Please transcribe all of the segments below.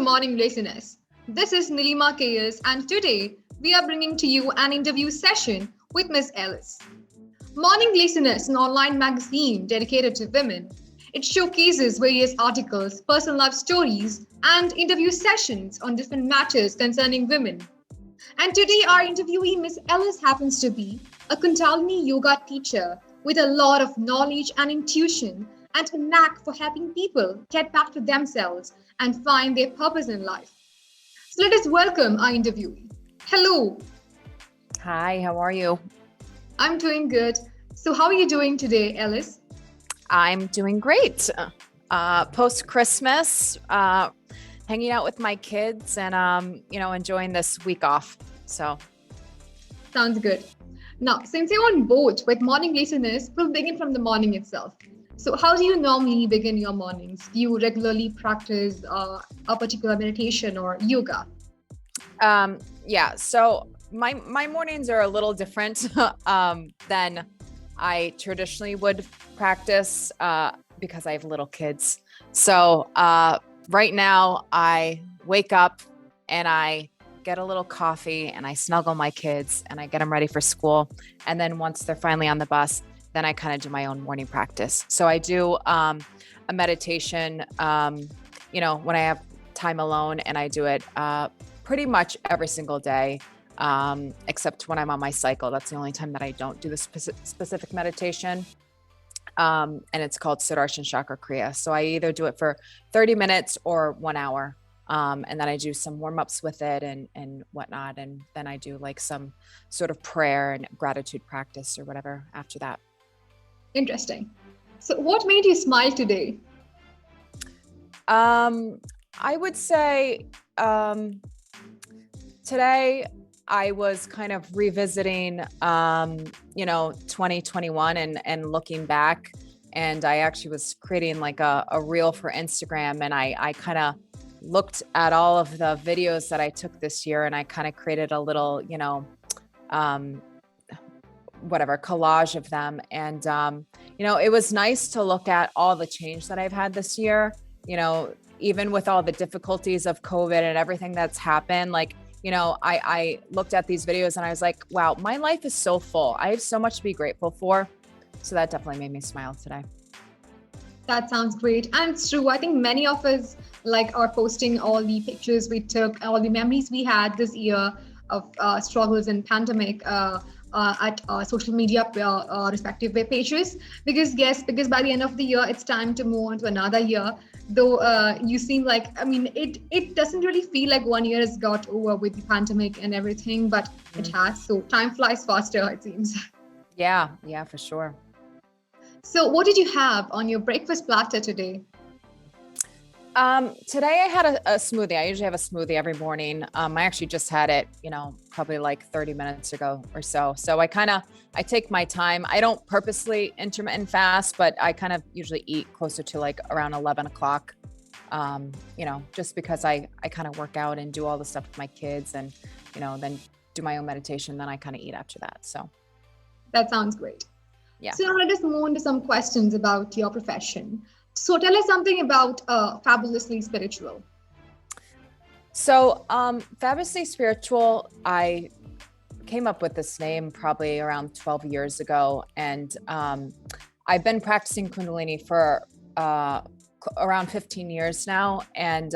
Morninglazziness. This is Nilima Kayas, and today we are bringing to you an interview session with Miss Elise. Morninglazziness is an online magazine dedicated to women. It showcases various articles, personal life stories, and interview sessions on different matters concerning women. And today, our interviewee, Miss Elise, happens to be a Kundalini yoga teacher with a lot of knowledge and intuition and a knack for helping people get back to themselves and find their purpose in life. So let us welcome our interviewee. Hello. Hi, how are you? I'm doing good. So how are you doing today, Elise? I'm doing great. Post-Christmas, hanging out with my kids and, enjoying this week off. So. Sounds good. Now, since you're on board with Morninglazziness, we'll begin from the morning itself. So how do you normally begin your mornings? Do you regularly practice a particular meditation or yoga? So my mornings are a little different than I traditionally would practice because I have little kids. So right now I wake up and I get a little coffee and I snuggle my kids and I get them ready for school. And then once they're finally on the bus, then I kind of do my own morning practice. So I do a meditation, when I have time alone, and I do it pretty much every single day, except when I'm on my cycle. That's the only time that I don't do the specific meditation. And it's called Sudarshan Chakra Kriya. So I either do it for 30 minutes or 1 hour. And then I do some warm-ups with it and whatnot. And then I do like some sort of prayer and gratitude practice or whatever after that. Interesting. So what made you smile today? I would say today I was kind of revisiting, 2021 and looking back. And I actually was creating like a reel for Instagram. And I kind of looked at all of the videos that I took this year and I kind of created a little, collage of them. And, it was nice to look at all the change that I've had this year, even with all the difficulties of COVID and everything that's happened. Like, I looked at these videos and I was like, wow, my life is so full. I have so much to be grateful for. So that definitely made me smile today. That sounds great. And it's true. I think many of us are posting all the pictures we took, all the memories we had this year of struggles and pandemic at social media respective web pages. Because by the end of the year, it's time to move on to another year. Though you seem like, it doesn't really feel like 1 year has got over with the pandemic and everything, but it has. So time flies faster, it seems. Yeah, for sure. So what did you have on your breakfast platter today? Today I had a smoothie. I usually have a smoothie every morning. I actually just had it, probably like 30 minutes ago or so. So I take my time. I don't purposely intermittent fast, but I kind of usually eat closer to like around 11 o'clock, just because I kind of work out and do all the stuff with my kids and, then do my own meditation. Then I kind of eat after that. So. That sounds great. Yeah. So now let us move on to some questions about your profession. So tell us something about Fabulously Spiritual. So Fabulously Spiritual, I came up with this name probably around 12 years ago. And I've been practicing Kundalini for around 15 years now. And,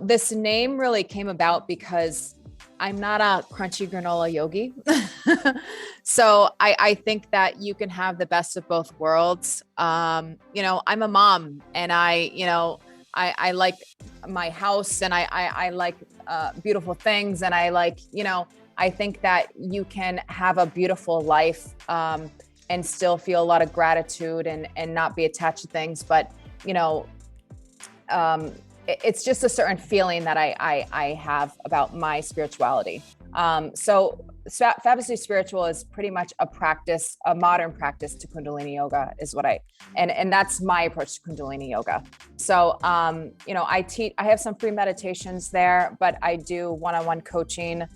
this name really came about because I'm not a crunchy granola yogi. So I think that you can have the best of both worlds. I'm a mom and I like my house and I like beautiful things. And I think that you can have a beautiful life and still feel a lot of gratitude and not be attached to things. But, it's just a certain feeling that I have about my spirituality. So Fabulously Spiritual is pretty much a modern practice to Kundalini yoga is what and that's my approach to Kundalini yoga. So, I have some free meditations there, but I do one-on-one coaching.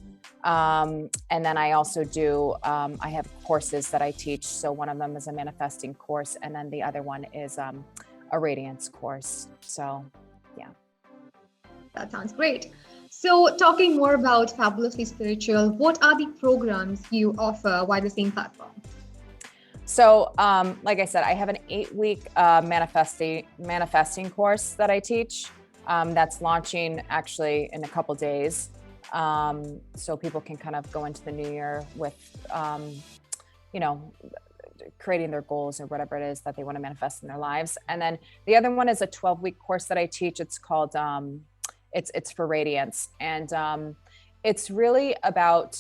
And then I also do, I have courses that I teach. So one of them is a manifesting course. And then the other one is a Radiance course. So, yeah. That sounds great. So, talking more about Fabulously Spiritual, what are the programs you offer via the same platform? So, like I said, I have an 8-week manifesting course that I teach that's launching actually in a couple days. So people can kind of go into the new year with, you know, creating their goals or whatever it is that they want to manifest in their lives. And then the other one is a 12-week course that I teach. It's called, it's for Radiance. And it's really about,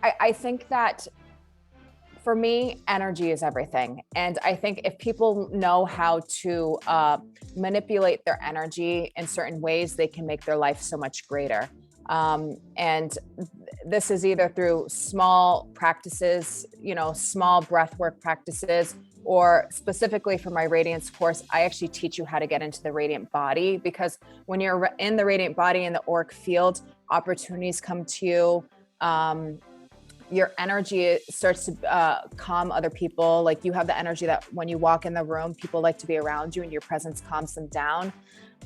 I think that for me, energy is everything. And I think if people know how to manipulate their energy in certain ways, they can make their life so much greater. And this is either through small practices, small breath work practices, or specifically for my Radiance course, I actually teach you how to get into the radiant body, because when you're in the radiant body in the auric field, opportunities come to you. Your energy starts to calm other people. Like, you have the energy that when you walk in the room, people like to be around you, and your presence calms them down.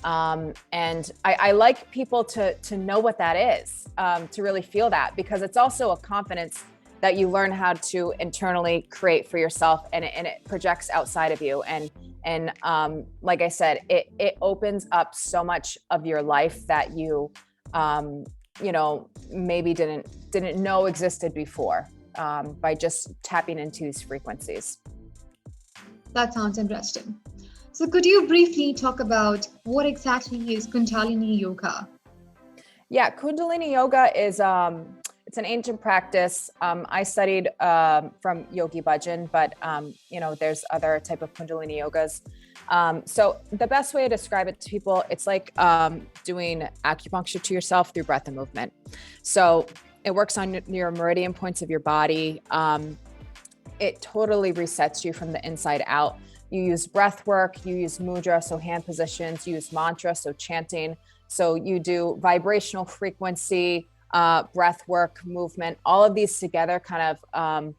And I like people to know what that is, to really feel that, because it's also a confidence that you learn how to internally create for yourself, and it projects outside of you. And like I said, it opens up so much of your life that you maybe didn't know existed before, by just tapping into these frequencies. That sounds interesting. So could you briefly talk about what exactly is Kundalini Yoga? Yeah, Kundalini Yoga is it's an ancient practice. I studied from Yogi Bhajan, but there's other type of Kundalini yogas. So the best way to describe it to people, it's like doing acupuncture to yourself through breath and movement. So it works on your meridian points of your body. It totally resets you from the inside out. You use breath work, you use mudra, so hand positions, you use mantra, so chanting. So you do vibrational frequency, breath work, movement, all of these together kind of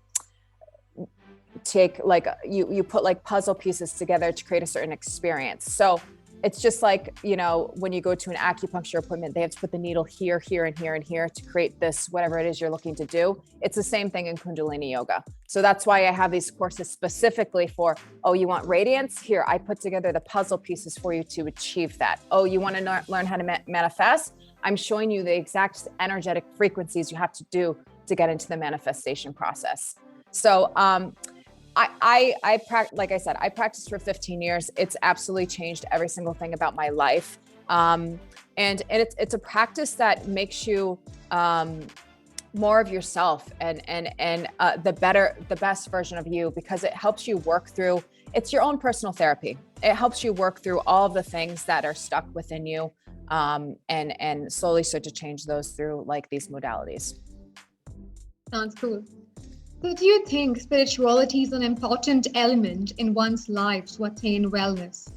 take, like, you put like puzzle pieces together to create a certain experience. So it's just like, when you go to an acupuncture appointment, they have to put the needle here, here, and here, and here to create this, whatever it is you're looking to do. It's the same thing in Kundalini Yoga. So that's why I have these courses specifically for, oh, you want radiance? Here, I put together the puzzle pieces for you to achieve that. Oh, you want to learn how to manifest? I'm showing you the exact energetic frequencies you have to do to get into the manifestation process. So, like I said, I practiced for 15 years. It's absolutely changed every single thing about my life. And it's a practice that makes you more of yourself and the best version of you, because it helps you work through, it's your own personal therapy. It helps you work through all of the things that are stuck within you, and slowly start to change those through like these modalities. Sounds cool. So do you think spirituality is an important element in one's life to attain wellness?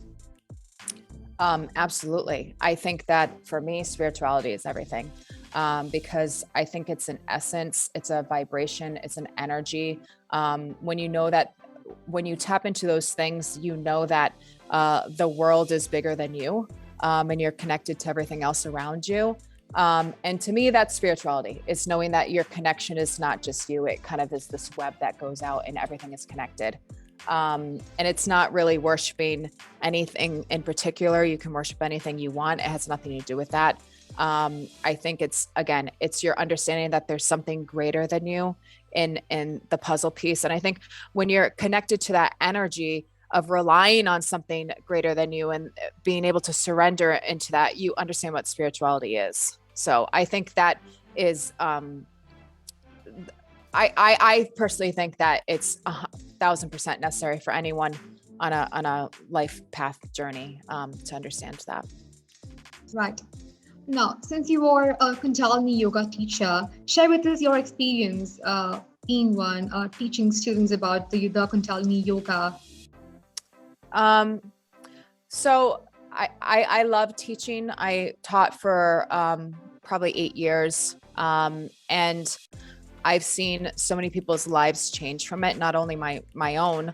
Absolutely. I think that for me, spirituality is everything, because I think it's an essence, it's a vibration, it's an energy. When you tap into those things, you know that the world is bigger than you, and you're connected to everything else around you. And to me, that's spirituality. It's knowing that your connection is not just you. It kind of is this web that goes out and everything is connected. And it's not really worshiping anything in particular. You can worship anything you want. It has nothing to do with that. I think it's your understanding that there's something greater than you in the puzzle piece. And I think when you're connected to that energy of relying on something greater than you and being able to surrender into that, you understand what spirituality is. So I think that is, I personally think that it's 1,000% necessary for anyone on a life path journey, to understand that. Right. Now, since you are a Kundalini yoga teacher, share with us your experience being one, teaching students about the Kundalini yoga. So I love teaching. I taught for probably 8 years, and I've seen so many people's lives change from it, not only my own.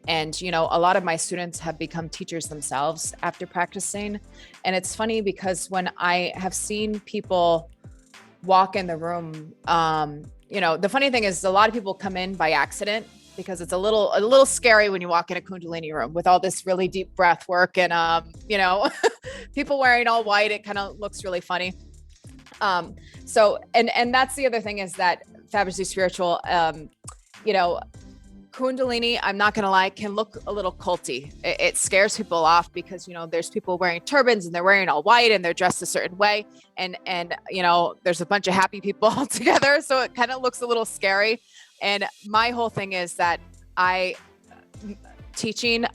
And, a lot of my students have become teachers themselves after practicing. And it's funny because when I have seen people walk in the room, the funny thing is a lot of people come in by accident because it's a little scary when you walk in a Kundalini room with all this really deep breath work and, people wearing all white. It kind of looks really funny. And that's the other thing is that Fabulously Spiritual, Kundalini, I'm not going to lie, can look a little culty. It scares people off because, there's people wearing turbans and they're wearing all white and they're dressed a certain way. And there's a bunch of happy people all together. So it kind of looks a little scary. And my whole thing is that I've taken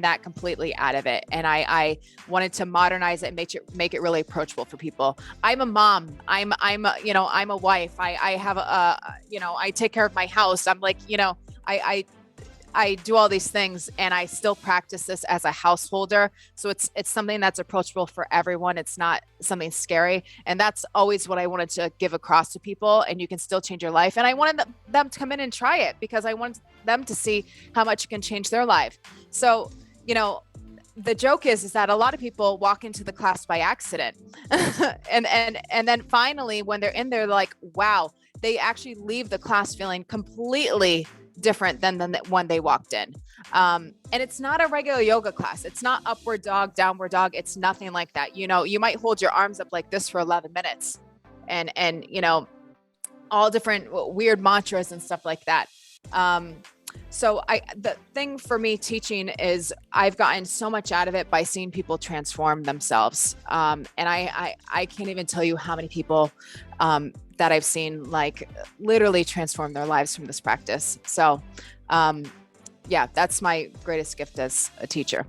that completely out of it. And I wanted to modernize it and make it really approachable for people. I'm a mom. I'm a wife. I have I take care of my house. I'm like, I do all these things and I still practice this as a householder. So it's something that's approachable for everyone. It's not something scary. And that's always what I wanted to give across to people. And you can still change your life. And I wanted them to come in and try it because I wanted them to see how much it can change their life. So, the joke is that a lot of people walk into the class by accident. and then finally, when they're in there, like, wow, they actually leave the class feeling completely different than when they walked in. And it's not a regular yoga class. It's not upward dog, downward dog. It's nothing like that. You might hold your arms up like this for 11 minutes and all different weird mantras and stuff like that. So the thing for me teaching is I've gotten so much out of it by seeing people transform themselves. And I can't even tell you how many people, that I've seen like literally transform their lives from this practice. So, that's my greatest gift as a teacher.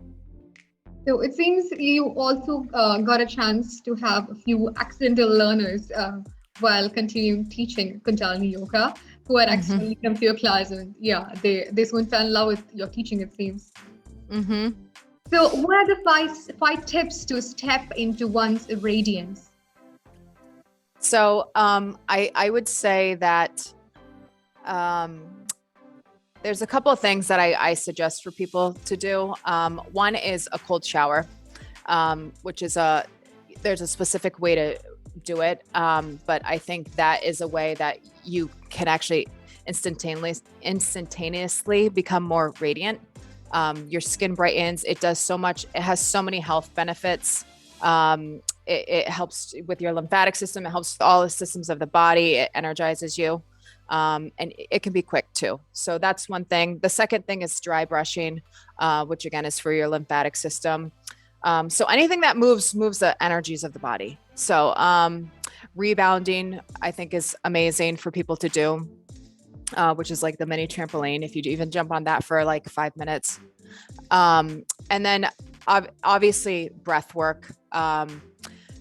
So it seems you also got a chance to have a few accidental learners while continuing teaching Kundalini Yoga who had accidentally come to your class and they soon fell in love with your teaching, it seems. Mm-hmm. So what are the five tips to step into one's radiance? So I would say that there's a couple of things that I suggest for people to do. One is a cold shower, which is there's a specific way to do it. But I think that is a way that you can actually instantaneously become more radiant. Your skin brightens. It does so much. It has so many health benefits. It helps with your lymphatic system. It helps with all the systems of the body. It energizes you. And it can be quick too. So that's one thing. The second thing is dry brushing, which again is for your lymphatic system. So anything that moves the energies of the body. So rebounding, I think, is amazing for people to do, which is like the mini trampoline. If you even jump on that for like 5 minutes. And then obviously breath work.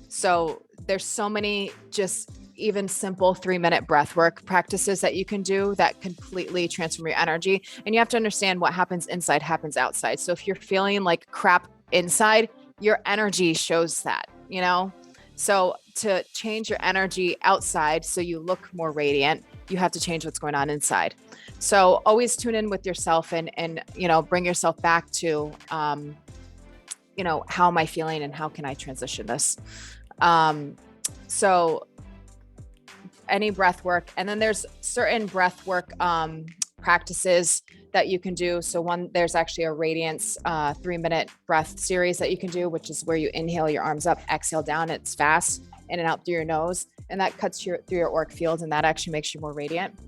So there's so many just even simple 3-minute breath work practices that you can do that completely transform your energy. And you have to understand what happens inside happens outside. So if you're feeling like crap inside, your energy shows that, So to change your energy outside so you look more radiant, you have to change what's going on inside. So always tune in with yourself and bring yourself back to, how am I feeling and how can I transition this? So any breath work. And then there's certain breath work practices that you can do. So there's actually a Radiance 3-minute breath series that you can do, which is where you inhale your arms up, exhale down. It's fast in and out through your nose. And that cuts through your auric field. And that actually makes you more radiant.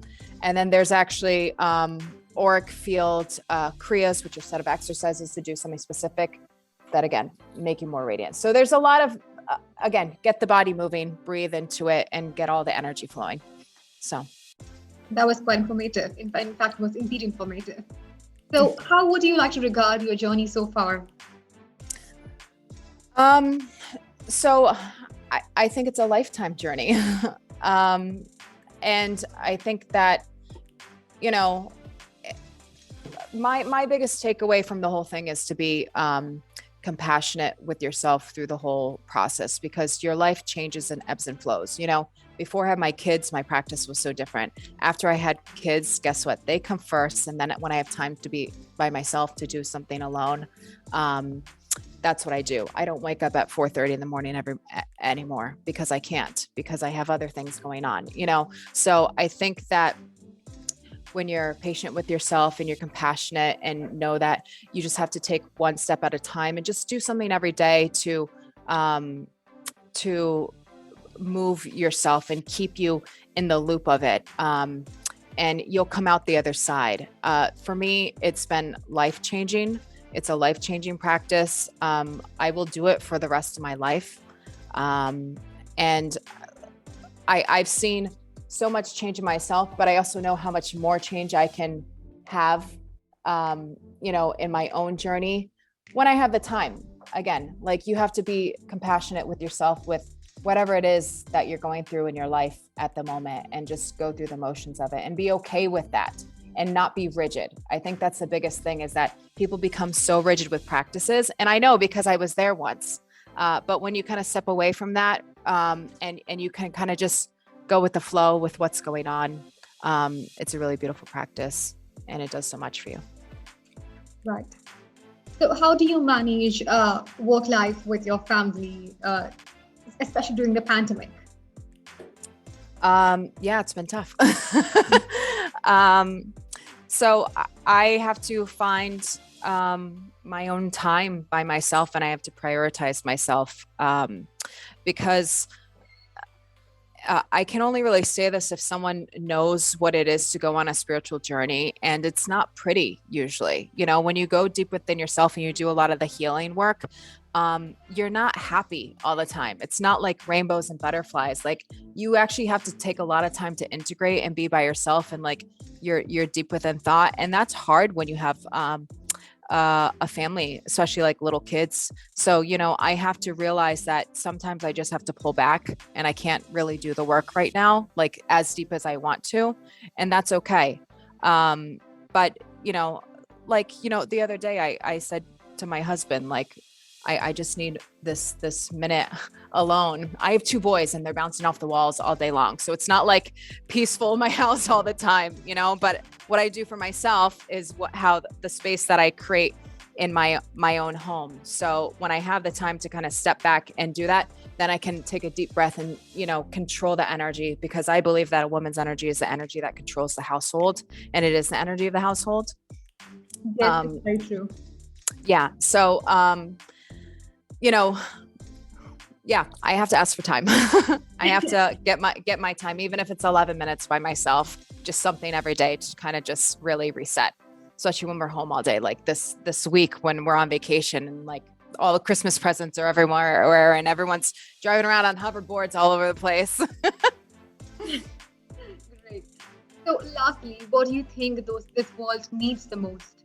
And then there's actually auric field Kriyas, which are a set of exercises to do something specific that, again, make you more radiant. So there's a lot of, again, get the body moving, breathe into it, and get all the energy flowing. So that was quite informative. In fact, it was indeed informative. So how would you like to regard your journey so far? So I think it's a lifetime journey. And I think that, my biggest takeaway from the whole thing is to be compassionate with yourself through the whole process, because your life changes in ebbs and flows. Before I had my kids, my practice was so different. After I had kids, guess what? They come first. And then when I have time to be by myself to do something alone, that's what I do. I don't wake up at 4:30 in the morning anymore, because I can't, because I have other things going on, So I think that when you're patient with yourself and you're compassionate and know that you just have to take one step at a time and just do something every day to move yourself and keep you in the loop of it. And you'll come out the other side. For me, it's been life-changing. It's a life-changing practice. I will do it for the rest of my life. And I've seen so much change in myself, but I also know how much more change I can have, in my own journey when I have the time. Again, like, you have to be compassionate with yourself with whatever it is that you're going through in your life at the moment, and just go through the motions of it and be okay with that and not be rigid. I think that's the biggest thing, is that people become so rigid with practices. And I know, because I was there once, but when you kind of step away from that, and you can kind of just go with the flow with what's going on, it's a really beautiful practice, and it does so much for you. Right. So how do you manage work life with your family, especially during the pandemic? Yeah, it's been tough. So I have to find my own time by myself, and I have to prioritize myself, because I can only really say this if someone knows what it is to go on a spiritual journey, and it's not pretty usually. When you go deep within yourself and you do a lot of the healing work, you're not happy all the time. It's not like rainbows and butterflies. Like, you actually have to take a lot of time to integrate and be by yourself, and like you're deep within thought, and that's hard when you have a family, especially like little kids. So, I have to realize that sometimes I just have to pull back, and I can't really do the work right now, like as deep as I want to, and that's okay. But the other day I said to my husband, like, I just need this minute alone. I have 2 boys, and they're bouncing off the walls all day long. So it's not like peaceful in my house all the time, but what I do for myself is how the space that I create in my own home. So when I have the time to kind of step back and do that, then I can take a deep breath and, control the energy, because I believe that a woman's energy is the energy that controls the household, and it is the energy of the household. Yes, it's very true. Yeah. So, I have to ask for time. I have to get my time, even if it's 11 minutes by myself, just something every day to kind of just really reset, especially when we're home all day, like this week when we're on vacation, and like all the Christmas presents are everywhere, and everyone's driving around on hoverboards all over the place. Great. So lastly, what do you think this world needs the most?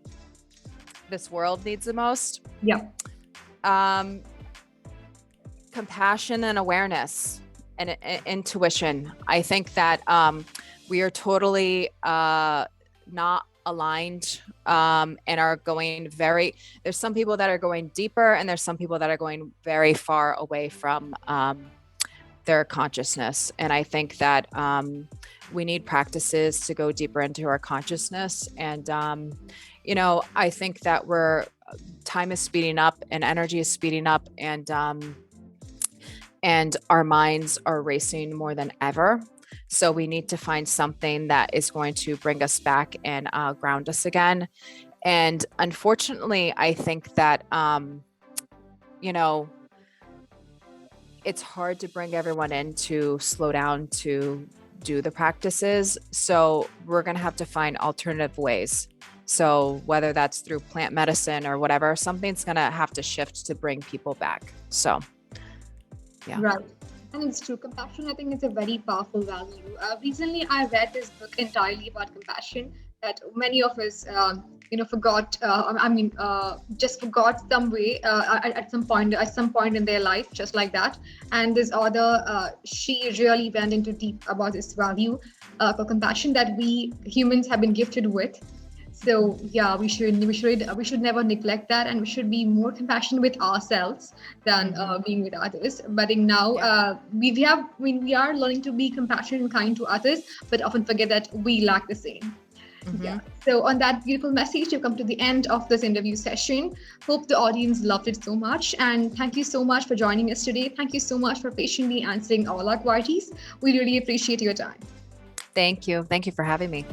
This world needs the most? Yeah. Compassion and awareness and intuition. I think that we are totally not aligned, and are going there's some people that are going deeper, and there's some people that are going very far away from their consciousness. And I think that we need practices to go deeper into our consciousness. And I think that time is speeding up, and energy is speeding up, and our minds are racing more than ever. So we need to find something that is going to bring us back and ground us again. And unfortunately, I think that, it's hard to bring everyone in to slow down to do the practices. So we're going to have to find alternative ways. So whether that's through plant medicine or whatever, something's going to have to shift to bring people back. So, yeah. Right. And it's true. Compassion, I think, is a very powerful value. Recently, I read this book entirely about compassion that many of us, forgot. Just forgot some way at some point in their life, just like that. And this author, she really went into deep about this value for compassion that we humans have been gifted with. So yeah, we should never neglect that, and we should be more compassionate with ourselves than being with others. But in now, Yeah. we are learning to be compassionate and kind to others, but often forget that we lack the same. Yeah. So on that beautiful message, we've come to the end of this interview session. Hope the audience loved it so much. And thank you so much for joining us today. Thank you so much for patiently answering all our queries. We really appreciate your time. Thank you. Thank you for having me.